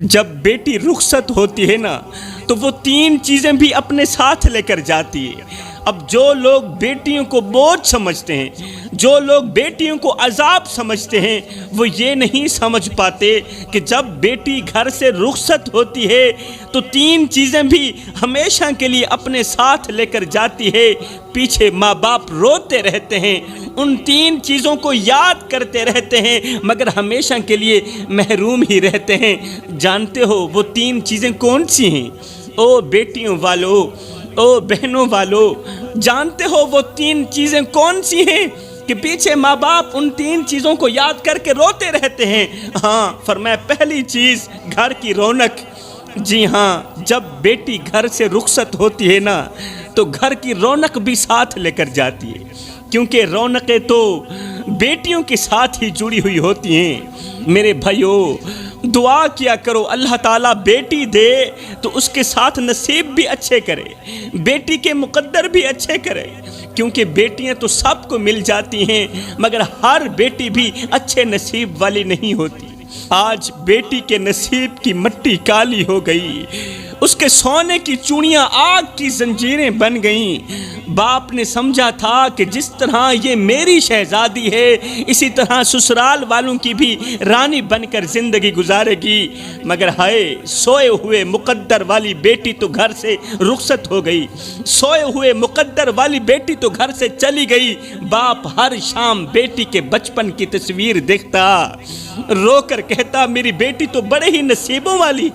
جب بیٹی رخصت ہوتی ہے نا تو وہ 3 چیزیں بھی اپنے ساتھ لے کر جاتی ہے۔ اب جو لوگ بیٹیوں کو بوجھ سمجھتے ہیں، جو لوگ بیٹیوں کو عذاب سمجھتے ہیں، وہ یہ نہیں سمجھ پاتے کہ جب بیٹی گھر سے رخصت ہوتی ہے تو 3 چیزیں بھی ہمیشہ کے لیے اپنے ساتھ لے کر جاتی ہے۔ پیچھے ماں باپ روتے رہتے ہیں، ان 3 چیزوں کو یاد کرتے رہتے ہیں، مگر ہمیشہ کے لیے محروم ہی رہتے ہیں۔ جانتے ہو وہ 3 چیزیں کون سی ہیں؟ او بیٹیوں والو، او بہنوں والو، جانتے ہو وہ 3 چیزیں کون سی ہیں کہ پیچھے ماں باپ ان 3 چیزوں کو یاد کر کے روتے رہتے ہیں؟ ہاں، فرمایا پہلی چیز گھر کی رونق۔ جی ہاں، جب بیٹی گھر سے رخصت ہوتی ہے نا تو گھر کی رونق بھی ساتھ لے کر جاتی ہے، کیونکہ رونقیں تو بیٹیوں کے ساتھ ہی جڑی ہوئی ہوتی ہیں۔ میرے بھائیو، دعا کیا کرو اللہ تعالیٰ بیٹی دے تو اس کے ساتھ نصیب بھی اچھے کرے، بیٹی کے مقدر بھی اچھے کرے، کیونکہ بیٹیاں تو سب کو مل جاتی ہیں مگر ہر بیٹی بھی اچھے نصیب والی نہیں ہوتی۔ آج بیٹی کے نصیب کی مٹی کالی ہو گئی، اس کے سونے کی چوڑیاں آگ کی زنجیریں بن گئیں۔ باپ نے سمجھا تھا کہ جس طرح یہ میری شہزادی ہے اسی طرح سسرال والوں کی بھی رانی بن کر زندگی گزارے گی، مگر ہائے سوئے ہوئے مقدر والی بیٹی تو گھر سے رخصت ہو گئی، سوئے ہوئے مقدر والی بیٹی تو گھر سے چلی گئی۔ باپ ہر شام بیٹی کے بچپن کی تصویر دیکھتا، رو کر کہتا میری بیٹی تو بڑے ہی نصیبوں والی،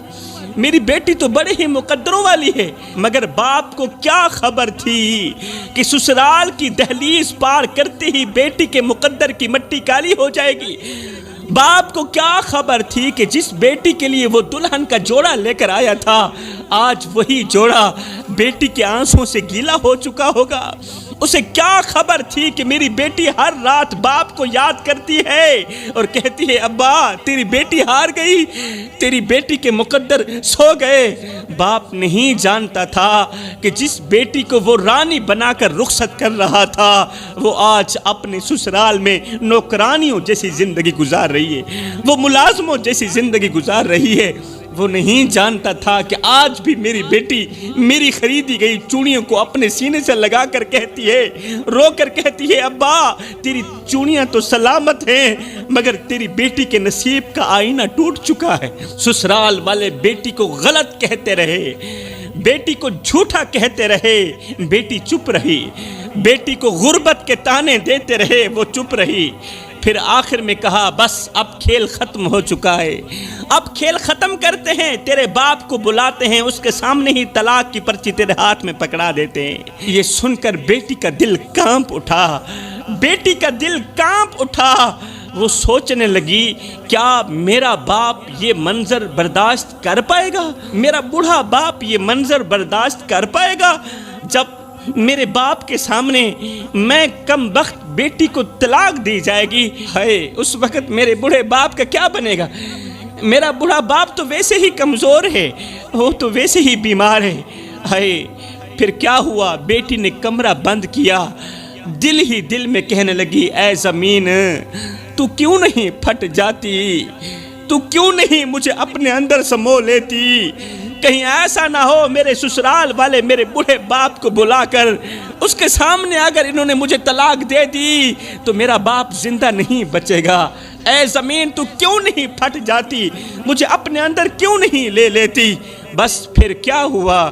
میری بیٹی تو بڑے ہی مقدروں والی ہے۔ مگر باپ کو کیا خبر تھی کہ سسرال کی دہلیز پار کرتے ہی بیٹی کے مقدر کی مٹی کالی ہو جائے گی۔ باپ کو کیا خبر تھی کہ جس بیٹی کے لیے وہ دلہن کا جوڑا لے کر آیا تھا آج وہی جوڑا بیٹی کے آنسوں سے گیلا ہو چکا ہوگا۔ اسے کیا خبر تھی کہ میری بیٹی ہر رات باپ کو یاد کرتی ہے اور کہتی ہے ابا تیری بیٹی ہار گئی، تیری بیٹی کے مقدر سو گئے۔ باپ نہیں جانتا تھا کہ جس بیٹی کو وہ رانی بنا کر رخصت کر رہا تھا وہ آج اپنے سسرال میں نوکرانیوں جیسی زندگی گزار رہی ہے، وہ ملازموں جیسی زندگی گزار رہی ہے۔ وہ نہیں جانتا تھا کہ آج بھی میری بیٹی میری خریدی گئی چوڑیوں کو اپنے سینے سے لگا کر کہتی ہے، رو کر کہتی ہے ابا تیری چوڑیاں تو سلامت ہیں مگر تیری بیٹی کے نصیب کا آئینہ ٹوٹ چکا ہے۔ سسرال والے بیٹی کو غلط کہتے رہے، بیٹی کو جھوٹا کہتے رہے، بیٹی چپ رہی، بیٹی کو غربت کے تانے دیتے رہے، وہ چپ رہی۔ پھر آخر میں کہا بس اب کھیل ختم ہو چکا ہے، اب کھیل ختم کرتے ہیں، تیرے باپ کو بلاتے ہیں، اس کے سامنے ہی طلاق کی پرچی تیرے ہاتھ میں پکڑا دیتے ہیں۔ یہ سن کر بیٹی کا دل کانپ اٹھا، بیٹی کا دل کانپ اٹھا۔ وہ سوچنے لگی کیا میرا باپ یہ منظر برداشت کر پائے گا، میرا بوڑھا باپ یہ منظر برداشت کر پائے گا جب میرے باپ کے سامنے میں کم بخت بیٹی کو طلاق دی جائے گی؟ ہائے اس وقت میرے بوڑھے باپ کا کیا بنے گا؟ میرا بوڑھا باپ تو ویسے ہی کمزور ہے، وہ تو ویسے ہی بیمار ہے۔ ہائے پھر کیا ہوا؟ بیٹی نے کمرہ بند کیا، دل ہی دل میں کہنے لگی اے زمین تو کیوں نہیں پھٹ جاتی، تو کیوں نہیں مجھے اپنے اندر سمو لیتی؟ کہیں ایسا نہ ہو میرے سسرال والے میرے بوڑھے باپ کو بلا کر اس کے سامنے اگر انہوں نے مجھے طلاق دے دی تو میرا باپ زندہ نہیں بچے گا۔ اے زمین تو کیوں نہیں پھٹ جاتی، مجھے اپنے اندر کیوں نہیں لے لیتی؟ بس پھر کیا ہوا؟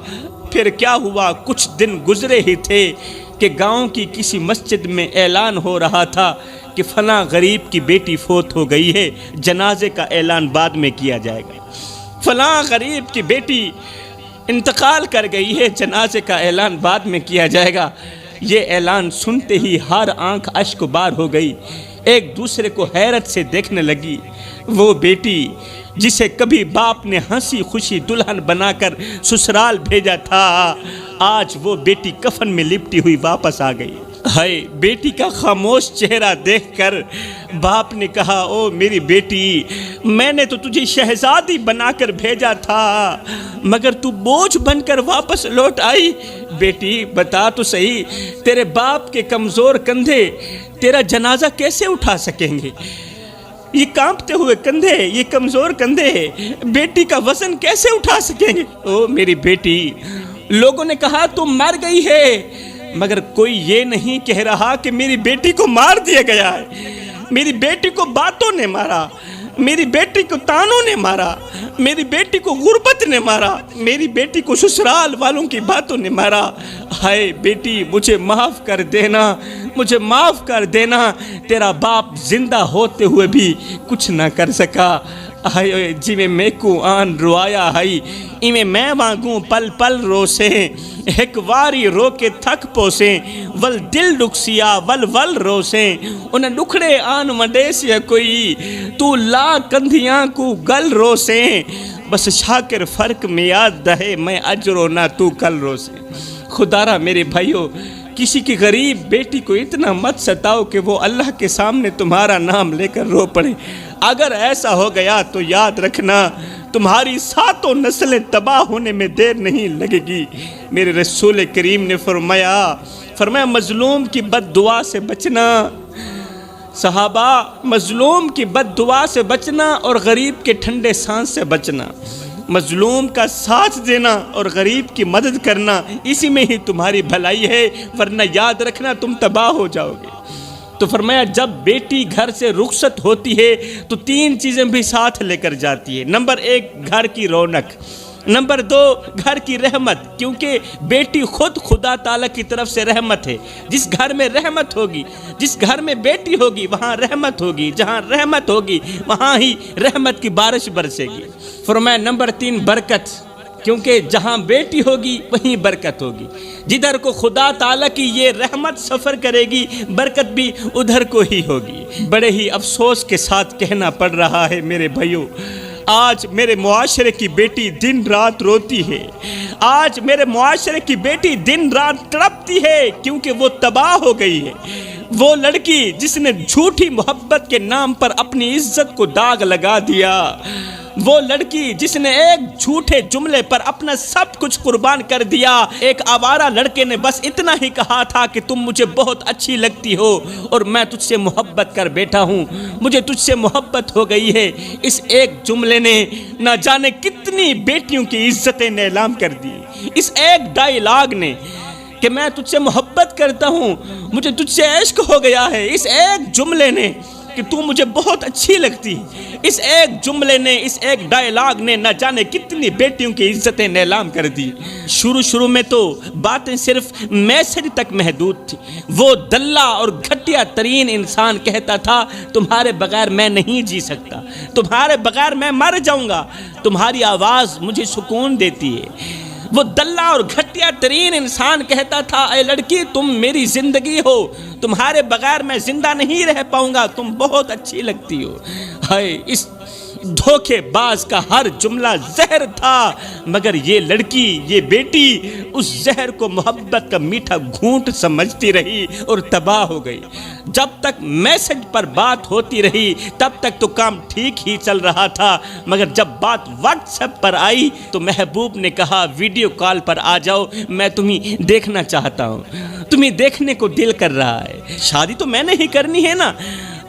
پھر کیا ہوا؟ کچھ دن گزرے ہی تھے کہ گاؤں کی کسی مسجد میں اعلان ہو رہا تھا کہ فلاں غریب کی بیٹی فوت ہو گئی ہے، جنازے کا اعلان بعد میں کیا جائے گا۔ فلاں غریب کی بیٹی انتقال کر گئی ہے، جنازے کا اعلان بعد میں کیا جائے گا۔ یہ اعلان سنتے ہی ہر آنکھ اشک بار ہو گئی، ایک دوسرے کو حیرت سے دیکھنے لگی۔ وہ بیٹی جسے کبھی باپ نے ہنسی خوشی دلہن بنا کر سسرال بھیجا تھا آج وہ بیٹی کفن میں لپٹی ہوئی واپس آ گئی۔ ہائے بیٹی کا خاموش چہرہ دیکھ کر باپ نے کہا او میری بیٹی میں نے تو تجھے شہزادی بنا کر بھیجا تھا مگر تو بوجھ بن کر واپس لوٹ آئی۔ بیٹی بتا تو صحیح تیرے باپ کے کمزور کندھے تیرا جنازہ کیسے اٹھا سکیں گے؟ یہ کانپتے ہوئے کندھے، یہ کمزور کندھے بیٹی کا وزن کیسے اٹھا سکیں گے؟ او میری بیٹی، لوگوں نے کہا تم مر گئی ہے، مگر کوئی یہ نہیں کہہ رہا کہ میری بیٹی کو مار دیا گیا ہے۔ میری بیٹی کو باتوں نے مارا، میری بیٹی کو تانوں نے مارا، میری بیٹی کو غربت نے مارا، میری بیٹی کو سسرال والوں کی باتوں نے مارا۔ ہائے بیٹی، مجھے معاف کر دینا، مجھے معاف کر دینا، تیرا باپ زندہ ہوتے ہوئے بھی کچھ نہ کر سکا۔ ہائے جی میں کو آن روایا ہائی، ایویں میں وانگوں پل پل روسیں، ایک واری رو کے تھک پوسیں، ول دل ڈکسیا ول ول روسیں، انہیں ڈکھڑے آن وڈیسیا کوئی، تو لا کندھیاں کو گل روسیں، بس شاکر فرق میں یاد دہے میں اجرو نہ تو کل روسیں۔ خدارہ میرے بھائیو، کسی کی غریب بیٹی کو اتنا مت ستاؤ کہ وہ اللہ کے سامنے تمہارا نام لے کر رو پڑے۔ اگر ایسا ہو گیا تو یاد رکھنا تمہاری 7 نسلیں تباہ ہونے میں دیر نہیں لگے گی۔ میرے رسول کریم نے فرمایا مظلوم کی بد دعا سے بچنا، صحابہ، مظلوم کی بد دعا سے بچنا اور غریب کے ٹھنڈے سانس سے بچنا، مظلوم کا ساتھ دینا اور غریب کی مدد کرنا، اسی میں ہی تمہاری بھلائی ہے، ورنہ یاد رکھنا تم تباہ ہو جاؤ گے۔ تو فرمایا جب بیٹی گھر سے رخصت ہوتی ہے تو 3 چیزیں بھی ساتھ لے کر جاتی ہے۔ نمبر 1 گھر کی رونق، نمبر 2 گھر کی رحمت، کیونکہ بیٹی خود خدا تعالیٰ کی طرف سے رحمت ہے۔ جس گھر میں رحمت ہوگی، جس گھر میں بیٹی ہوگی وہاں رحمت ہوگی، جہاں رحمت ہوگی وہاں ہی رحمت کی بارش برسے گی۔ فرمایا نمبر 3 برکت، کیونکہ جہاں بیٹی ہوگی وہیں برکت ہوگی، جدھر کو خدا تعالیٰ کی یہ رحمت سفر کرے گی برکت بھی ادھر کو ہی ہوگی۔ بڑے ہی افسوس کے ساتھ کہنا پڑ رہا ہے میرے بھائیوں، آج میرے معاشرے کی بیٹی دن رات روتی ہے، آج میرے معاشرے کی بیٹی دن رات تڑپتی ہے، کیونکہ وہ تباہ ہو گئی ہے۔ وہ لڑکی جس نے جھوٹی محبت کے نام پر اپنی عزت کو داغ لگا دیا، وہ لڑکی جس نے ایک جھوٹے جملے پر اپنا سب کچھ قربان کر دیا۔ ایک آوارہ لڑکے نے بس اتنا ہی کہا تھا کہ تم مجھے بہت اچھی لگتی ہو اور میں تجھ سے محبت کر بیٹھا ہوں، مجھے تجھ سے محبت ہو گئی ہے۔ اس ایک جملے نے نہ جانے کتنی بیٹیوں کی عزتیں نیلام کر دی۔ اس ایک ڈائیلاگ نے کہ میں تجھ سے محبت کرتا ہوں، مجھے تجھ سے عشق ہو گیا ہے، اس ایک جملے نے کہ تو مجھے بہت اچھی لگتی، اس ایک جملے نے، اس ایک ڈائیلاگ نے نہ جانے کتنی بیٹیوں کی عزتیں نیلام کر دی۔ شروع میں تو باتیں صرف میسج تک محدود تھی۔ وہ دلہ اور گھٹیا ترین انسان کہتا تھا تمہارے بغیر میں نہیں جی سکتا، تمہارے بغیر میں مر جاؤں گا، تمہاری آواز مجھے سکون دیتی ہے۔ وہ دلہ اور گھٹیا ترین انسان کہتا تھا اے لڑکی تم میری زندگی ہو، تمہارے بغیر میں زندہ نہیں رہ پاؤں گا، تم بہت اچھی لگتی ہو۔ ہائے اس دھوکے باز کا ہر جملہ زہر تھا، مگر یہ لڑکی، یہ بیٹی اس زہر کو محبت کا میٹھا گھونٹ سمجھتی رہی اور تباہ ہو گئی۔ جب تک میسج پر بات ہوتی رہی تب تک تو کام ٹھیک ہی چل رہا تھا، مگر جب بات واٹس ایپ پر آئی تو محبوب نے کہا ویڈیو کال پر آ جاؤ، میں تمہیں دیکھنا چاہتا ہوں، تمہیں دیکھنے کو دل کر رہا ہے۔ شادی تو میں نے ہی کرنی ہے نا،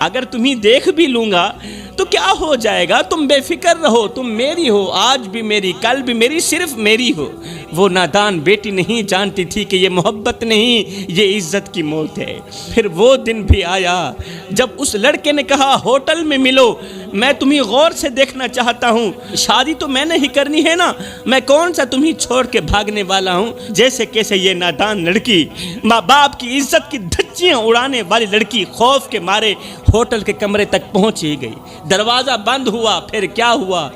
اگر تمہیں دیکھ بھی لوں گا تو کیا ہو جائے گا، تم بے فکر رہو، تم میری ہو، آج بھی میری، کل بھی میری، صرف میری ہو۔ وہ نادان بیٹی نہیں جانتی تھی کہ یہ محبت نہیں، یہ عزت کی موت ہے۔ پھر وہ دن بھی آیا جب اس لڑکے نے کہا ہوٹل میں ملو، میں تمہیں غور سے دیکھنا چاہتا ہوں، شادی تو میں نے ہی کرنی ہے نا، میں کون سا تمہیں چھوڑ کے بھاگنے والا ہوں۔ جیسے کیسے یہ نادان لڑکی، ماں باپ کی عزت کی دھچیاں اڑانے والی لڑکی خوف کے مارے ہوٹل کے کمرے تک پہنچ ہی گئی۔ دروازہ بند ہوا، پھر کیا ہوا،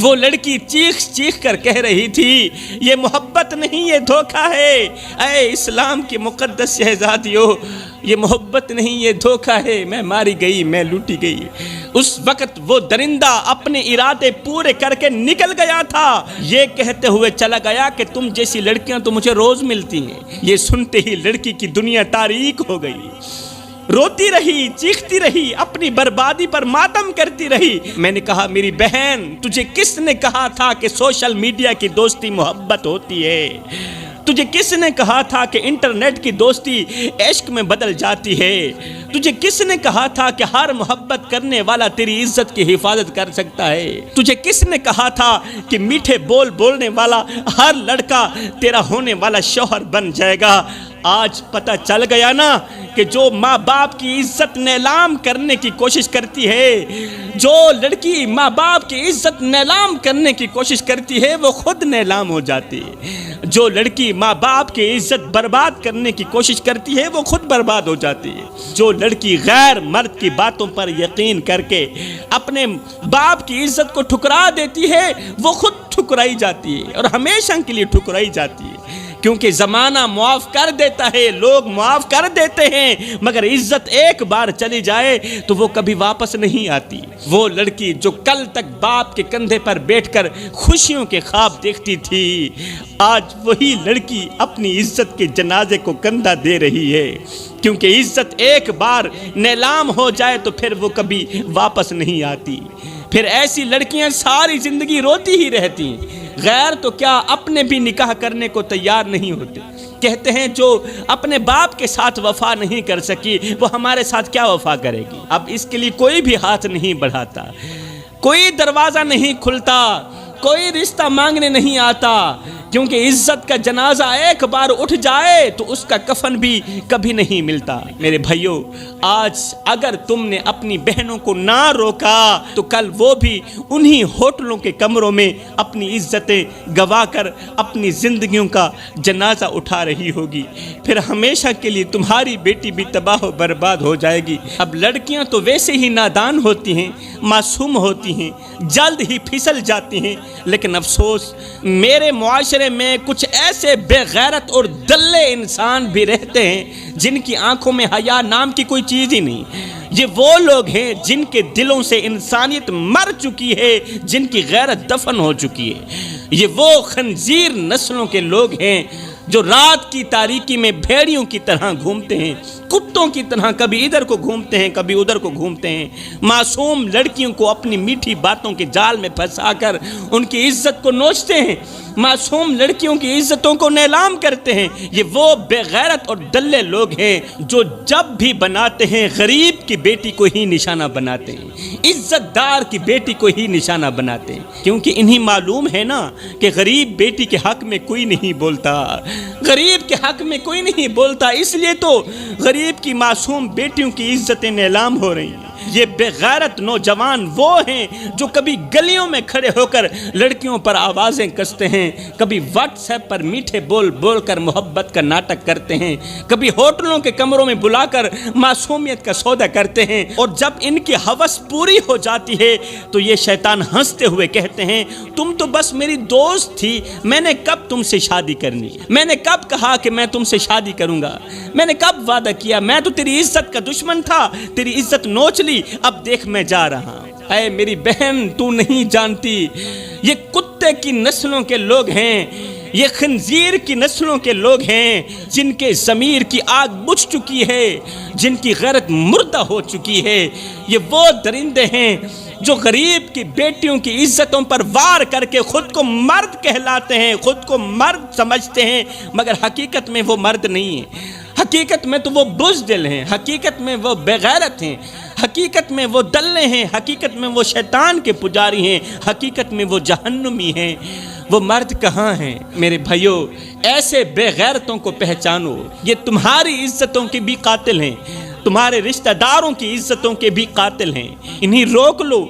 وہ لڑکی چیخ چیخ کر کہہ رہی تھی یہ محبت نہیں، یہ دھوکہ ہے۔ اے اسلام کی مقدس شہزادیوں، یہ محبت نہیں، یہ دھوکہ ہے، میں ماری گئی، میں لوٹی گئی۔ اس وقت وہ درندہ اپنے ارادے پورے کر کے نکل گیا تھا، یہ کہتے ہوئے چلا گیا کہ تم جیسی لڑکیاں تو مجھے روز ملتی ہیں۔ یہ سنتے ہی لڑکی کی دنیا تاریک ہو گئی، روتی رہی، چیختی رہی، اپنی بربادی پر ماتم کرتی رہی۔ میں نے کہا میری بہن تجھے کس نے کہا تھا کہ سوشل میڈیا کی دوستی محبت ہوتی ہے؟ تجھے کس نے کہا تھا کہ انٹرنیٹ کی دوستی عشق میں بدل جاتی ہے؟ تجھے کس نے کہا تھا کہ ہر محبت کرنے والا تیری عزت کی حفاظت کر سکتا ہے؟ تجھے کس نے کہا تھا کہ میٹھے بول بولنے والا ہر لڑکا تیرا ہونے والا شوہر بن جائے گا؟ آج پتہ چل گیا نا کہ جو ماں باپ کی عزت نیلام کرنے کی کوشش کرتی ہے، جو لڑکی ماں باپ کی عزت نیلام کرنے کی کوشش کرتی ہے وہ خود نیلام ہو جاتی ہے، جو لڑکی ماں باپ کی عزت برباد کرنے کی کوشش کرتی ہے وہ خود برباد ہو جاتی ہے، جو لڑکی غیر مرد کی باتوں پر یقین کر کے اپنے باپ کی عزت کو ٹھکرا دیتی ہے وہ خود ٹھکرائی جاتی ہے اور ہمیشہ کے لیے ٹھکرائی جاتی ہے، کیونکہ زمانہ معاف کر دیتا ہے، لوگ معاف کر دیتے ہیں، مگر عزت ایک بار چلی جائے تو وہ کبھی واپس نہیں آتی۔ وہ لڑکی جو کل تک باپ کے کندھے پر بیٹھ کر خوشیوں کے خواب دیکھتی تھی، آج وہی لڑکی اپنی عزت کے جنازے کو کندھا دے رہی ہے، کیونکہ عزت ایک بار نیلام ہو جائے تو پھر وہ کبھی واپس نہیں آتی۔ پھر ایسی لڑکیاں ساری زندگی روتی ہی رہتی ہیں، غیر تو کیا اپنے بھی نکاح کرنے کو تیار نہیں ہوتے، کہتے ہیں جو اپنے باپ کے ساتھ وفا نہیں کر سکی وہ ہمارے ساتھ کیا وفا کرے گی۔ اب اس کے لیے کوئی بھی ہاتھ نہیں بڑھاتا، کوئی دروازہ نہیں کھلتا، کوئی رشتہ مانگنے نہیں آتا، کیونکہ عزت کا جنازہ ایک بار اٹھ جائے تو اس کا کفن بھی کبھی نہیں ملتا۔ میرے بھائیوں، آج اگر تم نے اپنی بہنوں کو نہ روکا تو کل وہ بھی انہی ہوٹلوں کے کمروں میں اپنی عزتیں گوا کر اپنی زندگیوں کا جنازہ اٹھا رہی ہوگی، پھر ہمیشہ کے لیے تمہاری بیٹی بھی تباہ و برباد ہو جائے گی۔ اب لڑکیاں تو ویسے ہی نادان ہوتی ہیں، معصوم ہوتی ہیں، جلد ہی پھسل جاتی ہیں، لیکن افسوس میرے معاشرے میں کچھ ایسے بے غیرت اور دلے انسان بھی رہتے ہیں جن کی آنکھوں میں حیا نام کی کوئی چیز ہی نہیں۔ یہ وہ لوگ ہیں جن کے دلوں سے انسانیت مر چکی ہے، جن کی غیرت دفن ہو چکی ہے۔ یہ وہ خنزیر نسلوں کے لوگ ہیں جو رات کی تاریکی میں بھیڑیوں کی طرح گھومتے ہیں، کتوں کی طرح کبھی ادھر کو گھومتے ہیں کبھی ادھر کو گھومتے ہیں، معصوم لڑکیوں کو اپنی میٹھی باتوں کے جال میں پھنسا کر ان کی عزت کو نوچتے ہیں، معصوم لڑکیوں کی عزتوں کو نیلام کرتے ہیں۔ یہ وہ بے غیرت اور دلے لوگ ہیں جو جب بھی بناتے ہیں غریب کی بیٹی کو ہی نشانہ بناتے ہیں، عزت دار کی بیٹی کو ہی نشانہ بناتے ہیں، کیونکہ انہیں معلوم ہے نا کہ غریب بیٹی کے حق میں کوئی نہیں بولتا، غریب کے حق میں کوئی نہیں بولتا، اس لیے تو غریب کی معصوم بیٹیوں کی عزتیں نیلام ہو رہی ہیں۔ یہ بے غیرت نوجوان وہ ہیں جو کبھی گلیوں میں کھڑے ہو کر لڑکیوں پر آوازیں کستے ہیں، کبھی واٹس ایپ پر میٹھے بول بول کر محبت کا ناٹک کرتے ہیں، کبھی ہوٹلوں کے کمروں میں بلا کر معصومیت کا سودا کرتے ہیں، اور جب ان کی ہوس پوری ہو جاتی ہے تو یہ شیطان ہنستے ہوئے کہتے ہیں تم تو بس میری دوست تھی، میں نے کب تم سے شادی کرنی، میں نے کب کہا کہ میں تم سے شادی کروں گا، میں نے کب وعدہ کیا، میں تو تیری عزت کا دشمن تھا، تیری عزت نوچ لی، اب دیکھ میں جا رہا ہوں۔ اے میری بہن، تو نہیں جانتی یہ کتے کی نسلوں کے لوگ ہیں، یہ خنزیر کی نسلوں کے لوگ ہیں جن کے ضمیر کی آگ بجھ چکی ہے، جن کی غیرت مردہ ہو چکی ہے۔ یہ وہ درندے ہیں جو غریب کی بیٹیوں کی عزتوں پر وار کر کے خود کو مرد کہلاتے ہیں، خود کو مرد سمجھتے ہیں، مگر حقیقت میں وہ مرد نہیں ہیں، حقیقت میں تو وہ بزدل ہیں، حقیقت میں وہ بے غیرت ہیں، حقیقت میں وہ دلے ہیں، حقیقت میں وہ شیطان کے پجاری ہیں، حقیقت میں وہ جہنمی ہیں۔ وہ مرد کہاں ہیں؟ میرے بھائیوں، ایسے بے غیرتوں کو پہچانو، یہ تمہاری عزتوں کے بھی قاتل ہیں، تمہارے رشتہ داروں کی عزتوں کے بھی قاتل ہیں، انہیں روک لو،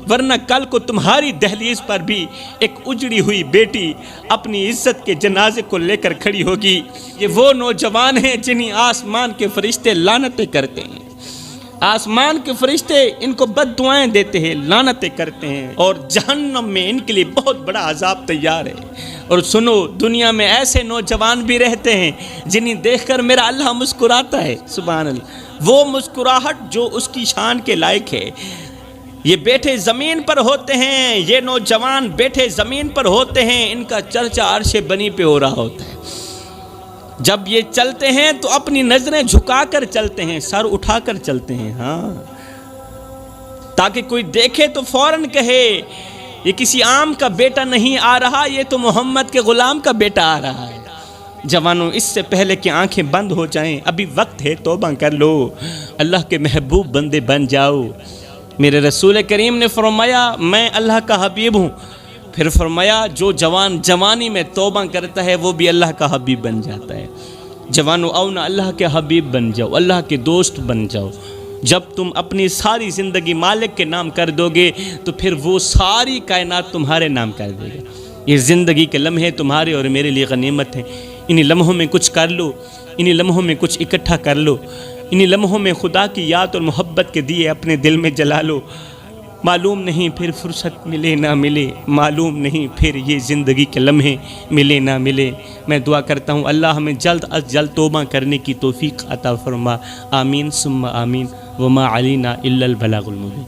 ورنہ کل کو تمہاری دہلیز پر بھی ایک اجڑی ہوئی بیٹی اپنی عزت کے جنازے کو لے کر کھڑی ہوگی۔ یہ وہ نوجوان ہیں جنہیں آسمان کے فرشتے لعنتیں کرتے ہیں، آسمان کے فرشتے ان کو بد دعائیں دیتے ہیں، لعنتیں کرتے ہیں، اور جہنم میں ان کے لیے بہت بڑا عذاب تیار ہے۔ اور سنو، دنیا میں ایسے نوجوان بھی رہتے ہیں جنہیں دیکھ کر میرا اللہ مسکراتا ہے، سبحان اللہ، وہ مسکراہٹ جو اس کی شان کے لائق ہے۔ یہ بیٹھے زمین پر ہوتے ہیں، یہ نوجوان بیٹھے زمین پر ہوتے ہیں، ان کا چرچا عرش بنی پہ ہو رہا ہوتا ہے۔ جب یہ چلتے ہیں تو اپنی نظریں جھکا کر چلتے ہیں، سر اٹھا کر چلتے ہیں، ہاں، تاکہ کوئی دیکھے تو فوراً کہے یہ کسی عام کا بیٹا نہیں آ رہا، یہ تو محمد کے غلام کا بیٹا آ رہا ہے، جوانوں اس سے پہلے کہ آنکھیں بند ہو جائیں ابھی وقت ہے، توبہ کر لو، اللہ کے محبوب بندے بن جاؤ۔ میرے رسول کریم نے فرمایا میں اللہ کا حبیب ہوں، پھر فرمایا جو جوان جوانی میں توبہ کرتا ہے وہ بھی اللہ کا حبیب بن جاتا ہے۔ جوانوں آؤ نا اللہ کے حبیب بن جاؤ، اللہ کے دوست بن جاؤ۔ جب تم اپنی ساری زندگی مالک کے نام کر دو گے تو پھر وہ ساری کائنات تمہارے نام کر دے گا۔ یہ زندگی کے لمحے تمہارے اور میرے لیے غنیمت ہیں، انہی لمحوں میں کچھ کر لو، انہی لمحوں میں کچھ اکٹھا کر لو، انہی لمحوں میں خدا کی یاد اور محبت کے دیے اپنے دل میں جلا لو۔ معلوم نہیں پھر فرصت ملے نہ ملے، معلوم نہیں پھر یہ زندگی کے لمحے ملے نہ ملے۔ میں دعا کرتا ہوں اللہ ہمیں جلد از جلد توبہ کرنے کی توفیق عطا فرما، آمین ثم آمین، وما علینا الا البلاغ المبین۔